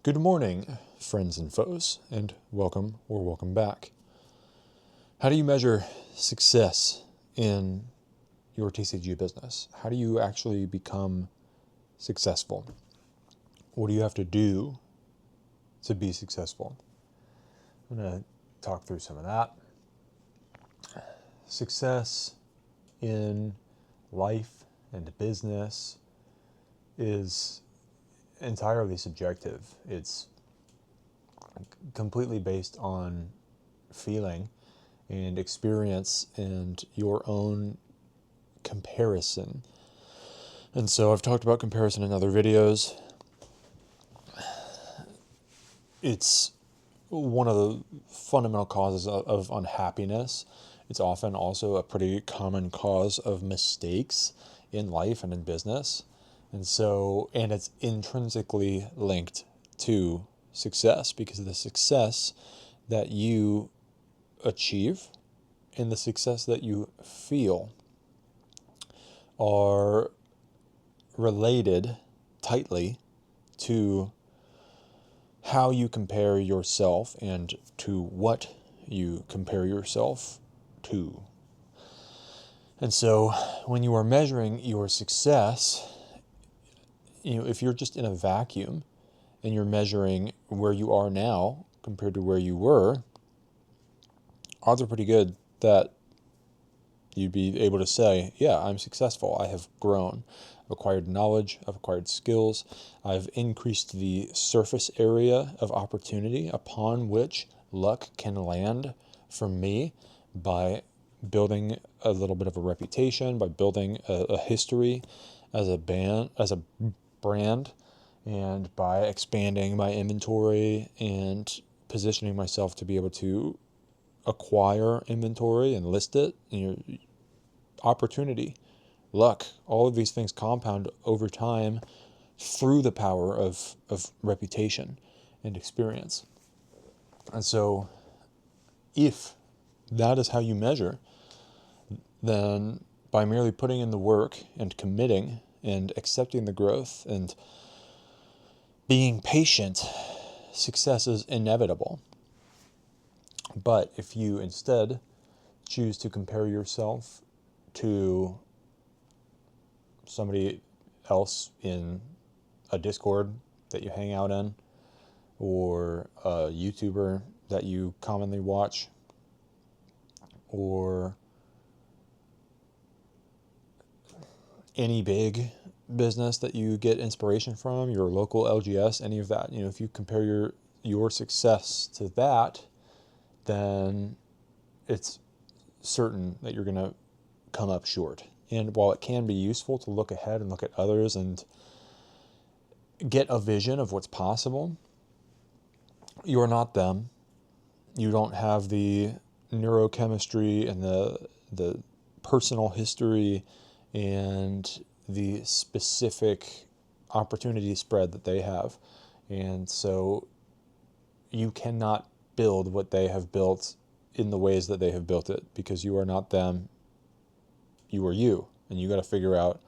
Good morning, friends and foes, and welcome or welcome back. How do you measure success in your TCG business? How do you actually become successful? What do you have to do to be successful? I'm going to talk through some of that. Success in life and business is entirely subjective. It's completely based on feeling and experience and your own comparison. And so I've talked about comparison in other videos. It's one of the fundamental causes of unhappiness. It's often also a pretty common cause of mistakes in life and in business. And it's intrinsically linked to success, because the success that you achieve and the success that you feel are related tightly to how you compare yourself and to what you compare yourself to. And so when you are measuring your success, if you're just in a vacuum and you're measuring where you are now compared to where you were, odds are pretty good that you'd be able to say, yeah, I'm successful. I have grown. I've acquired knowledge. I've acquired skills. I've increased the surface area of opportunity upon which luck can land for me by building a little bit of a reputation, by building a history as a brand, and by expanding my inventory and positioning myself to be able to acquire inventory and list it. Opportunity, luck, all of these things compound over time through the power of reputation and experience. And so if that is how you measure, then by merely putting in the work and committing and accepting the growth and being patient, success is inevitable. But if you instead choose to compare yourself to somebody else in a Discord that you hang out in, or a YouTuber that you commonly watch, or any big business that you get inspiration from, your local LGS, any of that, if you compare your success to that, then it's certain that you're going to come up short. And while it can be useful to look ahead and look at others and get a vision of what's possible, you are not them. You don't have the neurochemistry and the personal history and the specific opportunity spread that they have. And so you cannot build what they have built in the ways that they have built it, because you are not them. You are you. And you got to figure out,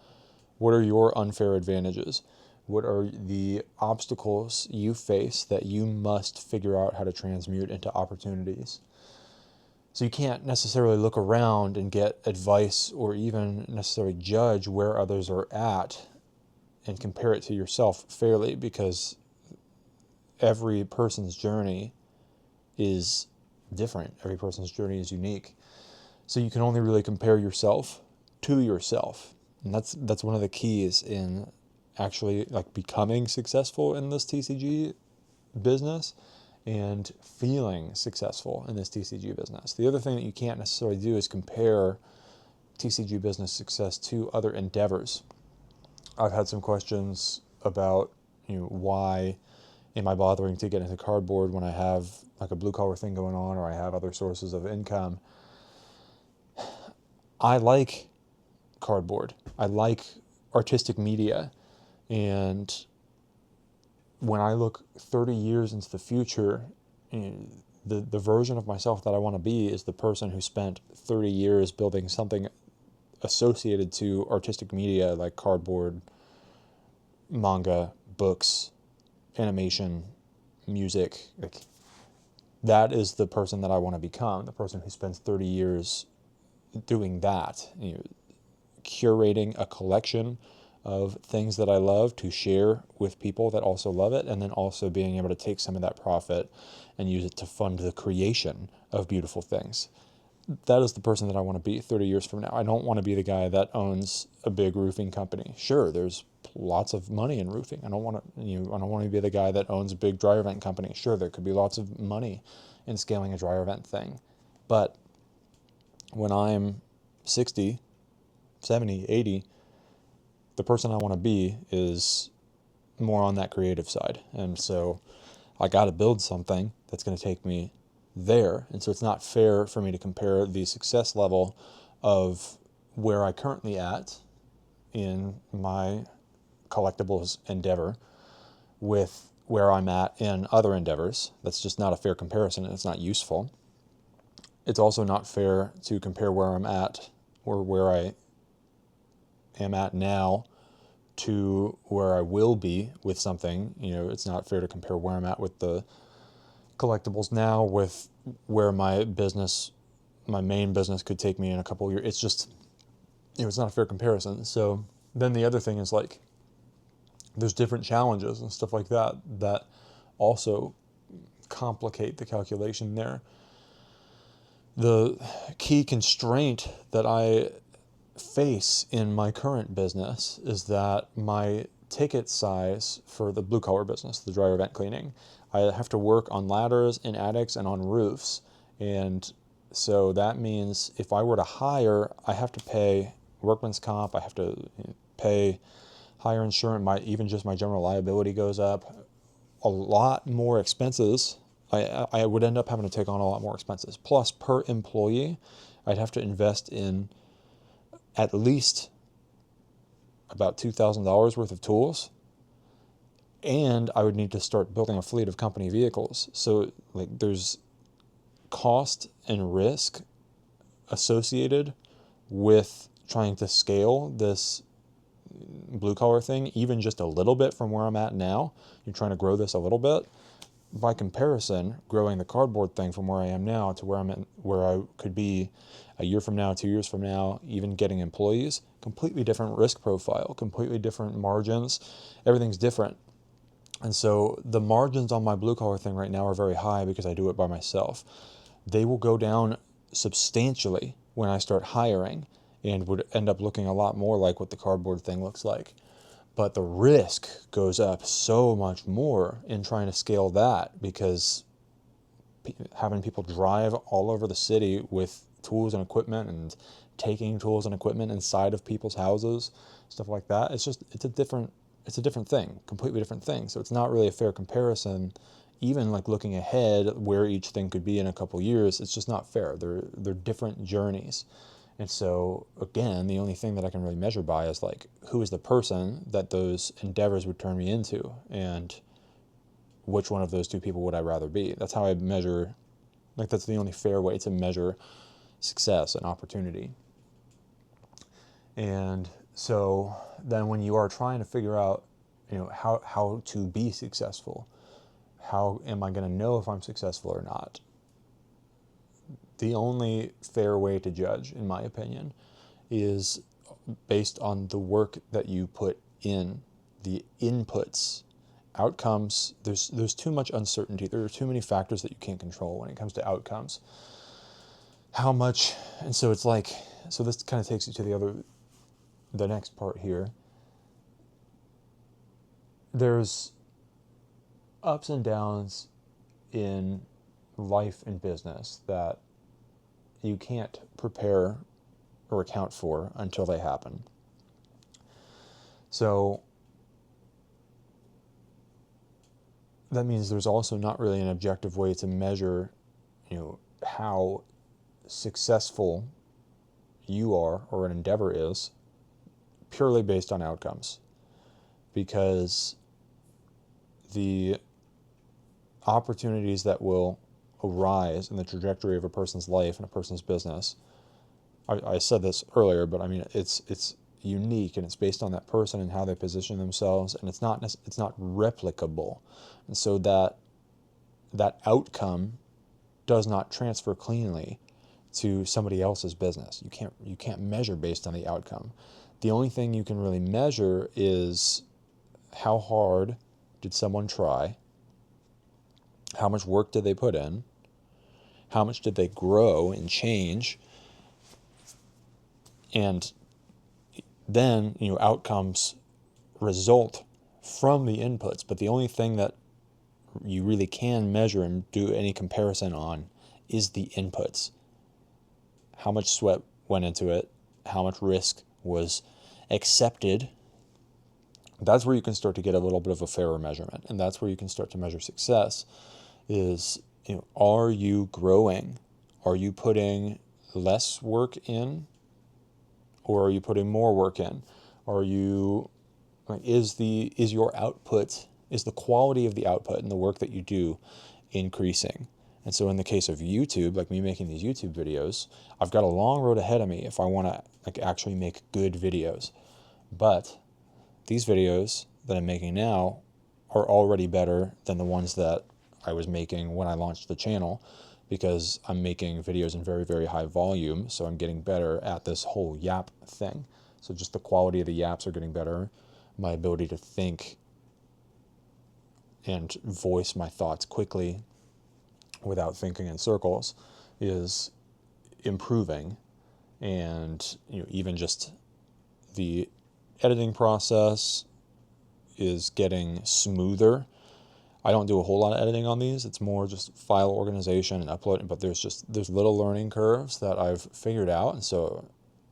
what are your unfair advantages? What are the obstacles you face that you must figure out how to transmute into opportunities? So you can't necessarily look around and get advice or even necessarily judge where others are at and compare it to yourself fairly, because every person's journey is different. Every person's journey is unique. So you can only really compare yourself to yourself. And that's one of the keys in actually becoming successful in this TCG business and feeling successful in this TCG business. The other thing that you can't necessarily do is compare TCG business success to other endeavors. I've had some questions about, why am I bothering to get into cardboard when I have a blue collar thing going on, or I have other sources of income? I like cardboard. I like artistic media. And when I look 30 years into the future, the version of myself that I want to be is the person who spent 30 years building something associated to artistic media like cardboard, manga, books, animation, music, like that is the person that I want to become, the person who spends 30 years doing that, curating a collection of things that I love to share with people that also love it, and then also being able to take some of that profit and use it to fund the creation of beautiful things. That is the person that I want to be 30 years from now. I don't want to be the guy that owns a big roofing company. Sure, there's lots of money in roofing. I don't want to be the guy that owns a big dryer vent company. Sure, there could be lots of money in scaling a dryer vent thing. But when I'm 60, 70, 80, the person I want to be is more on that creative side. And so I got to build something that's going to take me there. And so it's not fair for me to compare the success level of where I currently at in my collectibles endeavor with where I'm at in other endeavors. That's just not a fair comparison, and it's not useful. It's also not fair to compare where I'm at or where I am at now to where I will be with something. It's not fair to compare where I'm at with the collectibles now with where my main business could take me in a couple of years. It's just, it's not a fair comparison. So then the other thing is like, there's different challenges and stuff like that that also complicate the calculation there. The key constraint that I face in my current business is that my ticket size for the blue collar business, the dryer vent cleaning, I have to work on ladders in attics and on roofs. And so that means if I were to hire, I have to pay workman's comp, I have to pay higher insurance, even just my general liability goes up. A lot more expenses. I would end up having to take on a lot more expenses. Plus, per employee, I'd have to invest in at least about $2,000 worth of tools, and I would need to start building a fleet of company vehicles. So like there's cost and risk associated with trying to scale this blue collar thing, even just a little bit from where I'm at now. You're trying to grow this a little bit. By comparison, growing the cardboard thing from where I am now to where I could be a year from now, 2 years from now, even getting employees, completely different risk profile, completely different margins. Everything's different. And so the margins on my blue collar thing right now are very high because I do it by myself. They will go down substantially when I start hiring and would end up looking a lot more like what the cardboard thing looks like. But the risk goes up so much more in trying to scale that, because having people drive all over the city with tools and equipment and taking tools and equipment inside of people's houses, stuff like that, it's a different thing, completely different thing. So it's not really a fair comparison. Even like looking ahead where each thing could be in a couple years, it's just not fair. They're different journeys. And so, again, the only thing that I can really measure by is like, who is the person that those endeavors would turn me into, and which one of those two people would I rather be? That's how I measure, like that's the only fair way to measure success and opportunity. And so then when you are trying to figure out, how to be successful, how am I going to know if I'm successful or not? The only fair way to judge, in my opinion, is based on the work that you put in, the inputs, outcomes. There's too much uncertainty. There are too many factors that you can't control when it comes to outcomes. How much, and so it's like, so this kind of takes you to the next part here. There's ups and downs in life and business that you can't prepare or account for until they happen. So that means there's also not really an objective way to measure, how successful you are or an endeavor is purely based on outcomes, because the opportunities that will arise in the trajectory of a person's life and a person's business, I said this earlier, but I mean it's unique, and it's based on that person and how they position themselves, and it's not replicable. And so that that outcome does not transfer cleanly to somebody else's business. You can't measure based on the outcome. The only thing you can really measure is how hard did someone try, how much work did they put in, how much did they grow and change, and then outcomes result from the inputs. But the only thing that you really can measure and do any comparison on is the inputs. How much sweat went into it, how much risk was accepted. That's where you can start to get a little bit of a fairer measurement, and that's where you can start to measure success. Is, are you growing? Are you putting less work in, or are you putting more work in? Is your output, is the quality of the output and the work that you do increasing? And so in the case of YouTube, like me making these YouTube videos, I've got a long road ahead of me if I want to actually make good videos. But these videos that I'm making now are already better than the ones that I was making when I launched the channel, because I'm making videos in very, very high volume, so I'm getting better at this whole yap thing. So just the quality of the yaps are getting better. My ability to think and voice my thoughts quickly without thinking in circles is improving. And even just the editing process is getting smoother. I don't do a whole lot of editing on these. It's more just file organization and uploading, but there's little learning curves that I've figured out, and so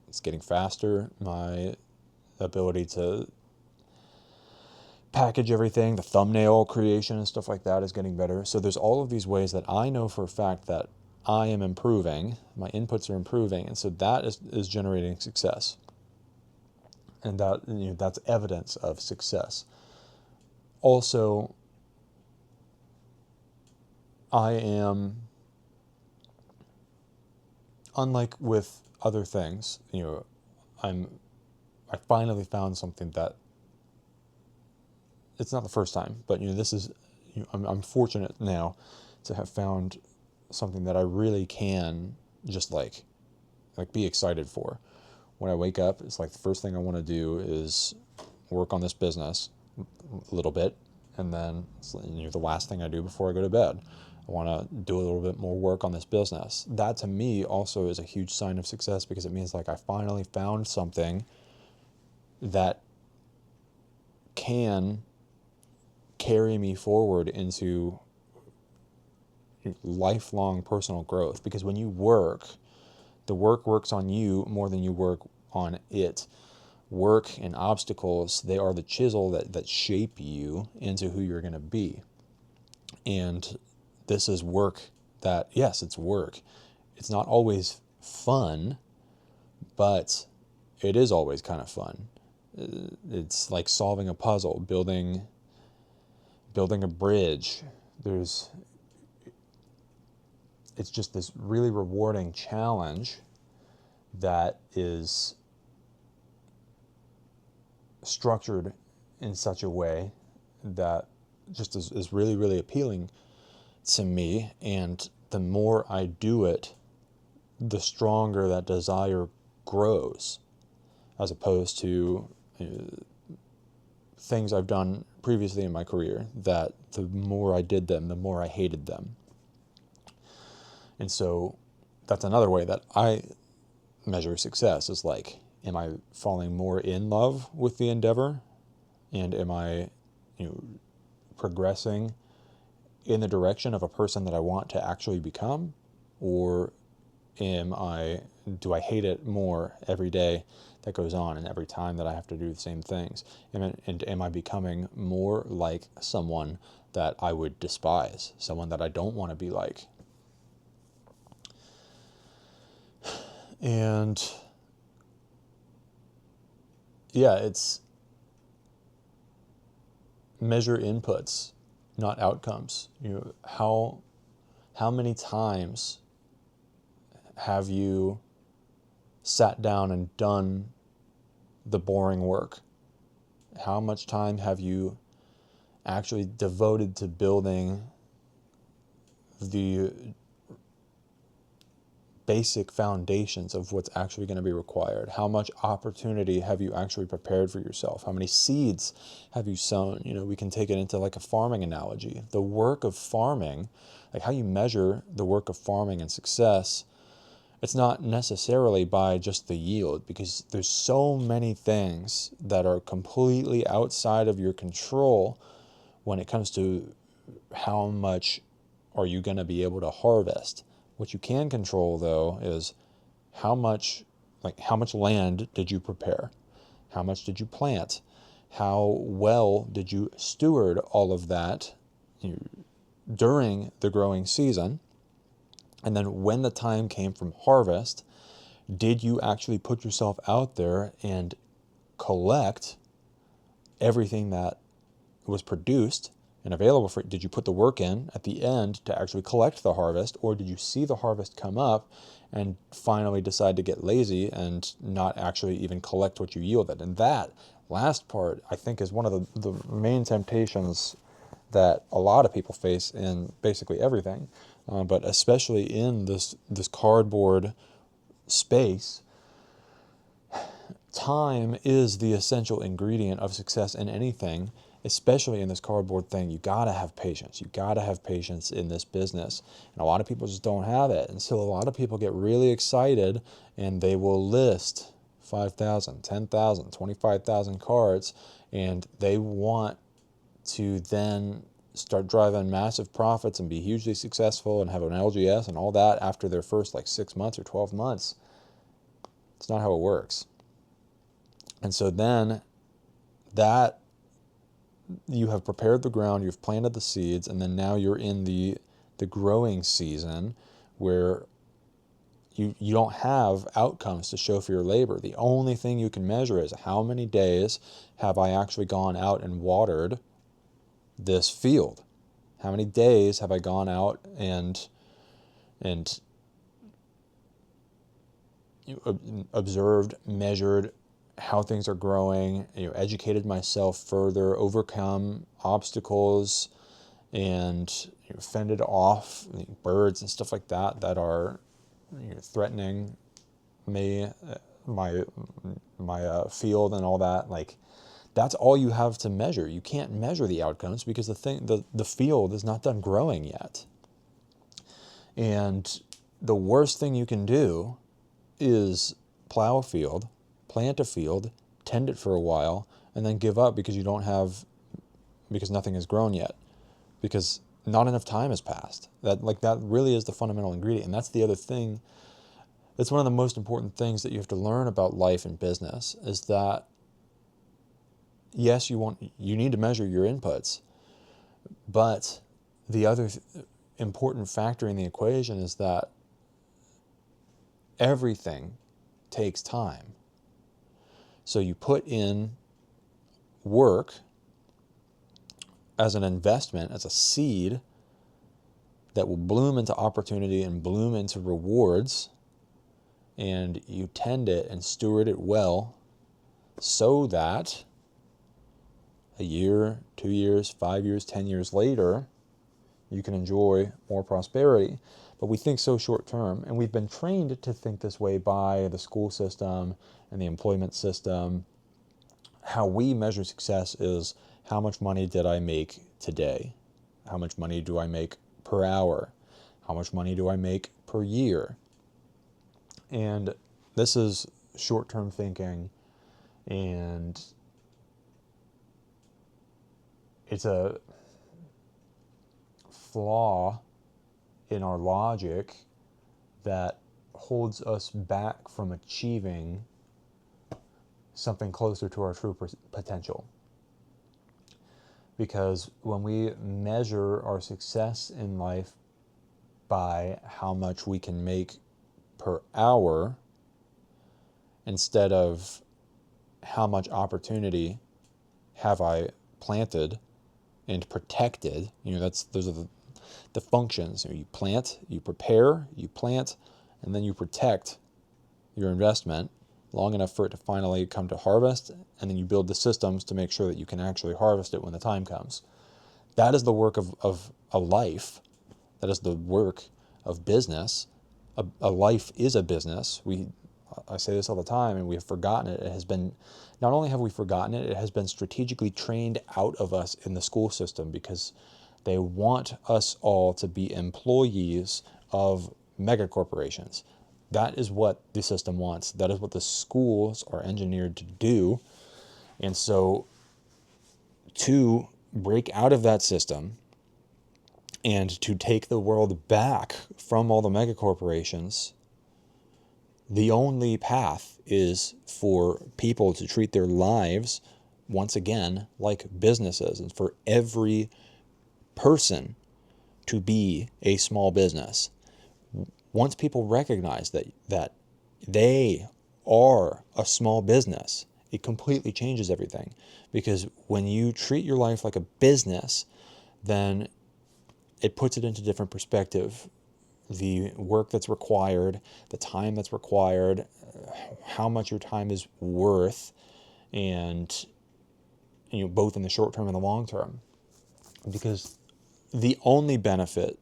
it's getting faster. My ability to package everything, the thumbnail creation and stuff like that is getting better. So there's all of these ways that I know for a fact that I am improving, my inputs are improving, and so that is generating success. And that that's evidence of success. Also, I am, unlike with other things, I finally found something that, it's not the first time, but this is, I'm fortunate now to have found something that I really can just like be excited for. When I wake up, it's like the first thing I want to do is work on this business a little bit, and then the last thing I do before I go to bed, I want to do a little bit more work on this business. That to me also is a huge sign of success, because it means like I finally found something that can carry me forward into lifelong personal growth. Because when you work, the work works on you more than you work on it. Work and obstacles, they are the chisel that shape you into who you're going to be. And this is work that, yes, it's work. It's not always fun, but it is always kind of fun. It's like solving a puzzle, building a bridge. It's just this really rewarding challenge that is structured in such a way that just is really, really appealing to me. And the more I do it, the stronger that desire grows, as opposed to things I've done previously in my career that the more I did them, the more I hated them. And so that's another way that I measure success, is like, am I falling more in love with the endeavor? And am I progressing in the direction of a person that I want to actually become? Or do I hate it more every day that goes on, and every time that I have to do the same things? And am I becoming more like someone that I would despise, someone that I don't want to be like? And yeah, it's measure inputs, not outcomes. How many times have you sat down and done the boring work? How much time have you actually devoted to building the basic foundations of what's actually going to be required. How much opportunity have you actually prepared for yourself? How many seeds have you sown? We can take it into like a farming analogy. The work of farming, like how you measure the work of farming and success, it's not necessarily by just the yield, because there's so many things that are completely outside of your control when it comes to how much are you going to be able to harvest. What you can control, though, is how much land did you prepare? How much did you plant? How well did you steward all of that during the growing season? And then when the time came from harvest, did you actually put yourself out there and collect everything that was produced and available for it? Did you put the work in at the end to actually collect the harvest, or did you see the harvest come up and finally decide to get lazy and not actually even collect what you yielded? And that last part, I think, is one of the main temptations that a lot of people face in basically everything, but especially in this cardboard space. Time is the essential ingredient of success in anything, especially in this cardboard thing. You gotta have patience. You gotta have patience in this business. And a lot of people just don't have it. And so a lot of people get really excited and they will list 5,000, 10,000, 25,000 cards, and they want to then start driving massive profits and be hugely successful and have an LGS and all that after their first 6 months or 12 months. It's not how it works. And so then that you have prepared the ground, you've planted the seeds, and then now you're in the growing season where you don't have outcomes to show for your labor. The only thing you can measure is how many days have I actually gone out and watered this field? How many days have I gone out and observed, measured how things are growing, educated myself further, overcome obstacles, and fended off birds and stuff like that that are threatening me, my field and all that. That's all you have to measure. You can't measure the outcomes because the field is not done growing yet. And the worst thing you can do is plow a field, plant a field, tend it for a while, and then give up because because nothing has grown yet, because not enough time has passed. That really is the fundamental ingredient. And that's the other thing. That's one of the most important things that you have to learn about life and business, is that yes, you need to measure your inputs, but the other important factor in the equation is that everything takes time. So you put in work as an investment, as a seed that will bloom into opportunity and bloom into rewards, and you tend it and steward it well so that a year, 2 years, 5 years, 10 years later, you can enjoy more prosperity. But we think so short term, and we've been trained to think this way by the school system and the employment system. How we measure success is how much money did I make today? How much money do I make per hour? How much money do I make per year? And this is short-term thinking, and it's a flaw in our logic that holds us back from achieving something closer to our true potential. Because when we measure our success in life by how much we can make per hour, instead of how much opportunity have I planted and protected, those are the functions. You plant, you prepare, you plant, and then you protect your investment long enough for it to finally come to harvest, and then you build the systems to make sure that you can actually harvest it when the time comes. That is the work of a life, That is the work of business. A life is a business. I say this all the time, and we have forgotten it. It has been, not only have we forgotten it, it has been strategically trained out of us in the school system, because they want us all to be employees of mega corporations. That is what the system wants. That is what the schools are engineered to do. And so to break out of that system and to take the world back from all the mega corporations, the only path is for people to treat their lives once again like businesses, and for every person to be a small business. Once people recognize that they are a small business, it completely changes everything. Because when you treat your life like a business, then it puts it into different perspective. The work that's required, the time that's required, how much your time is worth, and both in the short term and the long term. Because the only benefit,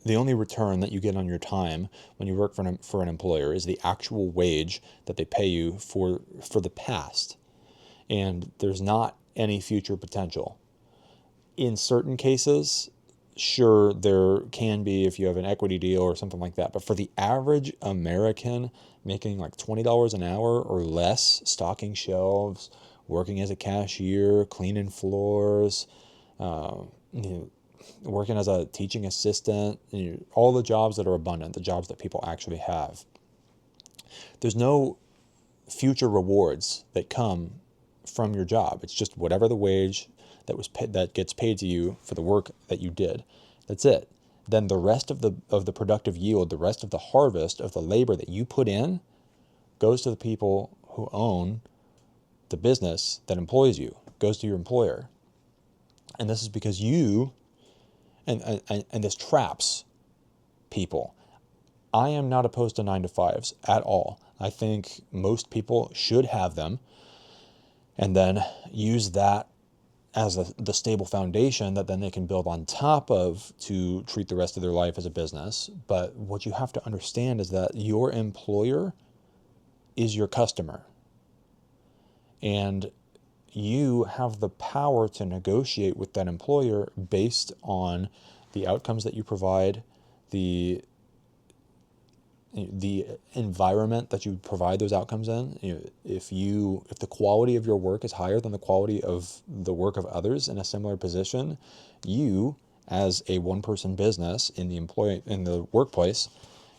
the only return that you get on your time when you work for an employer is the actual wage that they pay you for the past. And there's not any future potential. In certain cases, sure, there can be if you have an equity deal or something like that. But for the average American making like $20 an hour or less, stocking shelves, working as a cashier, cleaning floors, working as a teaching assistant, all the jobs that are abundant, the jobs that people actually have, there's no future rewards that come from your job. It's just whatever the wage that gets paid to you for the work that you did. That's it. Then the rest of the productive yield, the rest of the harvest of the labor that you put in, goes to the people who own the business that employs you, goes to your employer. And this is because and this traps people. I am not opposed to 9-to-5s at all. I think most people should have them, and then use that as the stable foundation that then they can build on top of to treat the rest of their life as a business. But what you have to understand is that your employer is your customer. And you have the power to negotiate with that employer based on the outcomes that you provide, the environment that you provide those outcomes in. If the quality of your work is higher than the quality of the work of others in a similar position, you, as a one-person business in the workplace,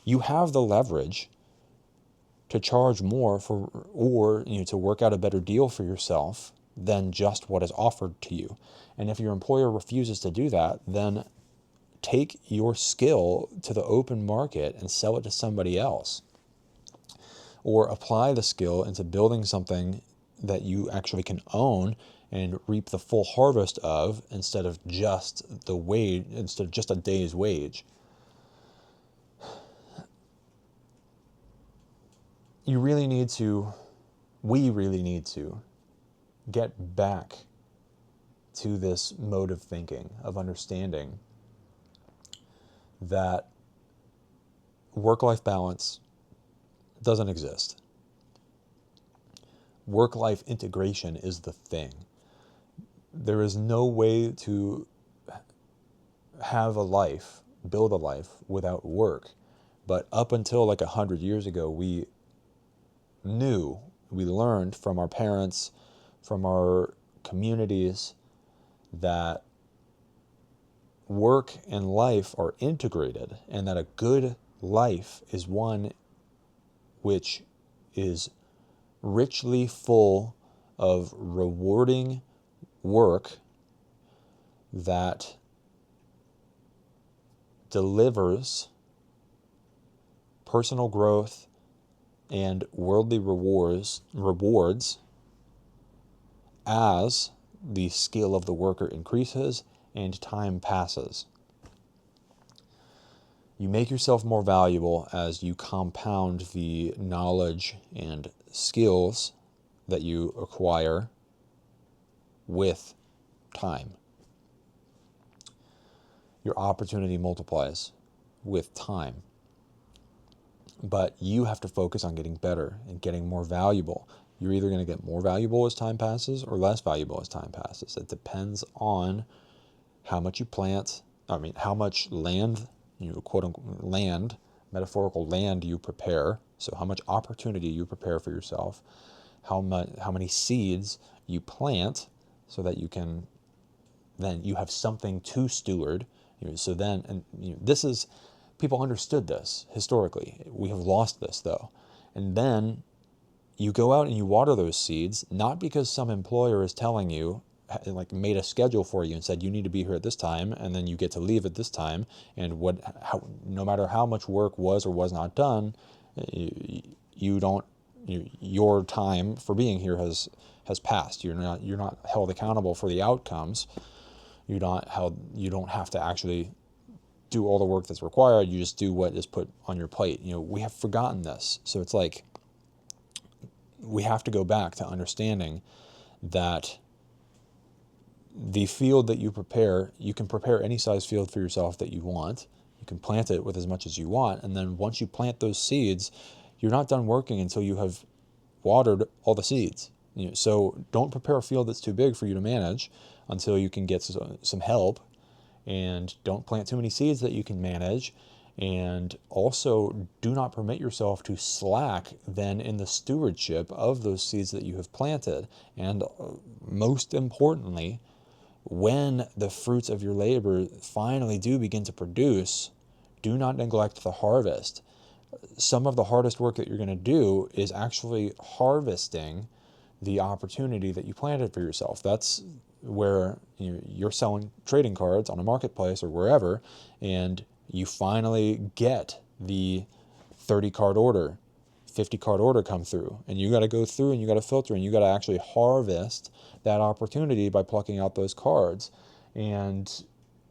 you have the leverage to charge more or to work out a better deal for yourself than just what is offered to you. And if your employer refuses to do that, then take your skill to the open market and sell it to somebody else. Or apply the skill into building something that you actually can own and reap the full harvest of, instead of just a day's wage. We really need to get back to this mode of thinking, of understanding that work-life balance doesn't exist. Work-life integration is the thing. There is no way to build a life without work. But up until like 100 years ago, we learned from our parents, from our communities, that work and life are integrated, and that a good life is one which is richly full of rewarding work that delivers personal growth and worldly rewards as the skill of the worker increases and time passes. You make yourself more valuable as you compound the knowledge and skills that you acquire with time. your opportunity multiplies with time. But you have to focus on getting better and getting more valuable. You're either going to get more valuable as time passes or less valuable as time passes. It depends on how much you plant, how much land, quote unquote land, metaphorical land you prepare. So how much opportunity you prepare for yourself, how many seeds you plant so that then you have something to steward. So then, this is, people understood this historically. We have lost this though. And then you go out and you water those seeds, not because some employer is telling you, like made a schedule for you and said you need to be here at this time and then you get to leave at this time, and no matter how much work was or was not done, your time for being here has passed. You're not held accountable for the outcomes. You don't have to actually do all the work that's required. You just do what is put on your plate. We have forgotten this. So it's like we have to go back to understanding that the field that you prepare, you can prepare any size field for yourself that you want. You can plant it with as much as you want. And then once you plant those seeds, you're not done working until you have watered all the seeds. So don't prepare a field that's too big for you to manage until you can get some help. And don't plant too many seeds that you can manage. And also do not permit yourself to slack then in the stewardship of those seeds that you have planted. And most importantly, when the fruits of your labor finally do begin to produce, do not neglect the harvest. Some of the hardest work that you're going to do is actually harvesting the opportunity that you planted for yourself. That's where you're selling trading cards on a marketplace or wherever, and you finally get the 30 card order, 50 card order come through, and you got to go through and you got to filter and you got to actually harvest that opportunity by plucking out those cards. And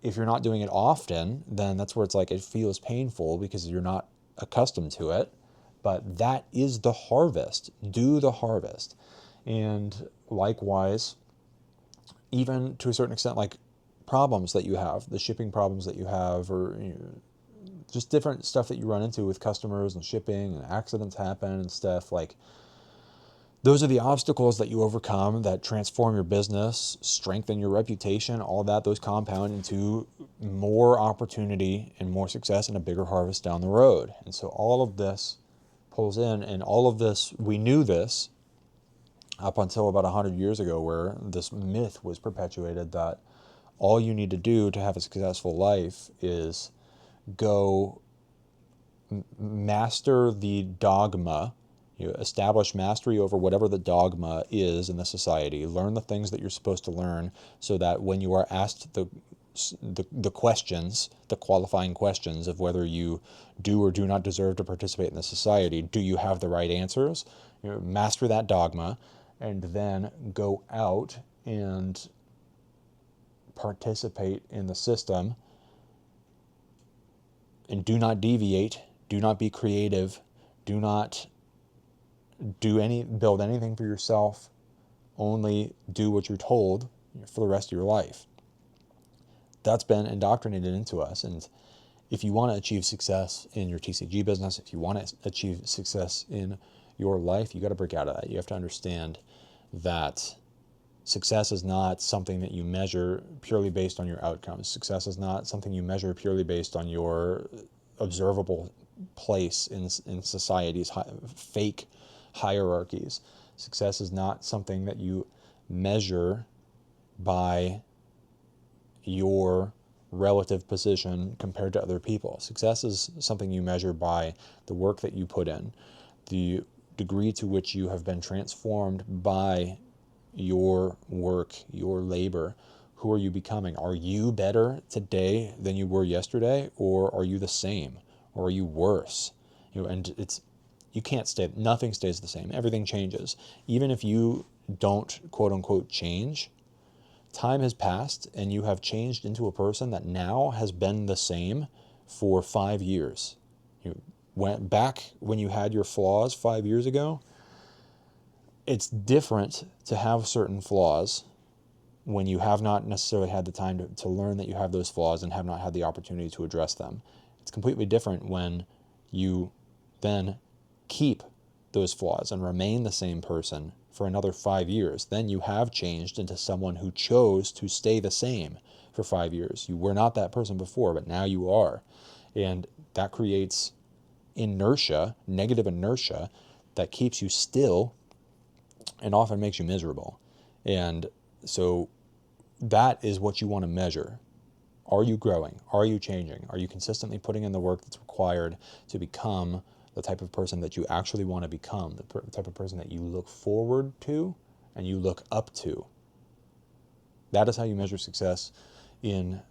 if you're not doing it often, then that's where it's like it feels painful because you're not accustomed to it. But that is the harvest. Do the harvest. And likewise, even to a certain extent, like problems that you have, the shipping problems that you have, or just different stuff that you run into with customers and shipping, and accidents happen and stuff, like those are the obstacles that you overcome that transform your business, strengthen your reputation, all that. Those compound into more opportunity and more success and a bigger harvest down the road. And so all of this pulls in, and all of this, we knew this up until about 100 years ago, where this myth was perpetuated that all you need to do to have a successful life is go master the dogma. Establish mastery over whatever the dogma is in the society. Learn the things that you're supposed to learn, so that when you are asked the questions, the qualifying questions of whether you do or do not deserve to participate in the society, do you have the right answers? Master that dogma, and then go out and participate in the system, and do not deviate, do not be creative, do not build anything for yourself, only do what you're told for the rest of your life. That's been indoctrinated into us. And if you want to achieve success in your TCG business, if you want to achieve success in your life, you got to break out of that. You have to understand that success is not something that you measure purely based on your outcomes. Success is not something you measure purely based on your observable place in society's fake hierarchies. Success is not something that you measure by your relative position compared to other people. Success is something you measure by the work that you put in, the degree to which you have been transformed by your work, your labor. Who are you becoming? Are you better today than you were yesterday, or are you the same, or are you worse? And you can't stay, nothing stays the same. Everything changes. Even if you don't, quote unquote, change, time has passed and you have changed into a person that now has been the same for 5 years. You went back when you had your flaws 5 years ago. It's different to have certain flaws when you have not necessarily had the time to learn that you have those flaws and have not had the opportunity to address them. It's completely different when you then keep those flaws and remain the same person for another 5 years. Then you have changed into someone who chose to stay the same for 5 years. You were not that person before, but now you are. And that creates inertia, negative inertia, that keeps you still and often makes you miserable. And so that is what you want to measure. Are you growing? Are you changing? Are you consistently putting in the work that's required to become the type of person that you actually want to become, the type of person that you look forward to and you look up to? That is how you measure success in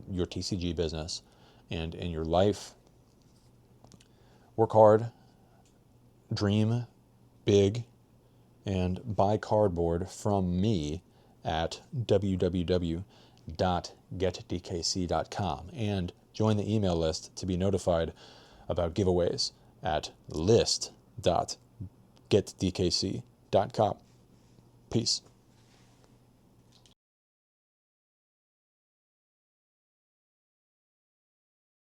your TCG business and in your life. Work hard, dream big, and buy cardboard from me at www.getdkc.com and join the email list to be notified about giveaways at list.getdkc.com. Peace.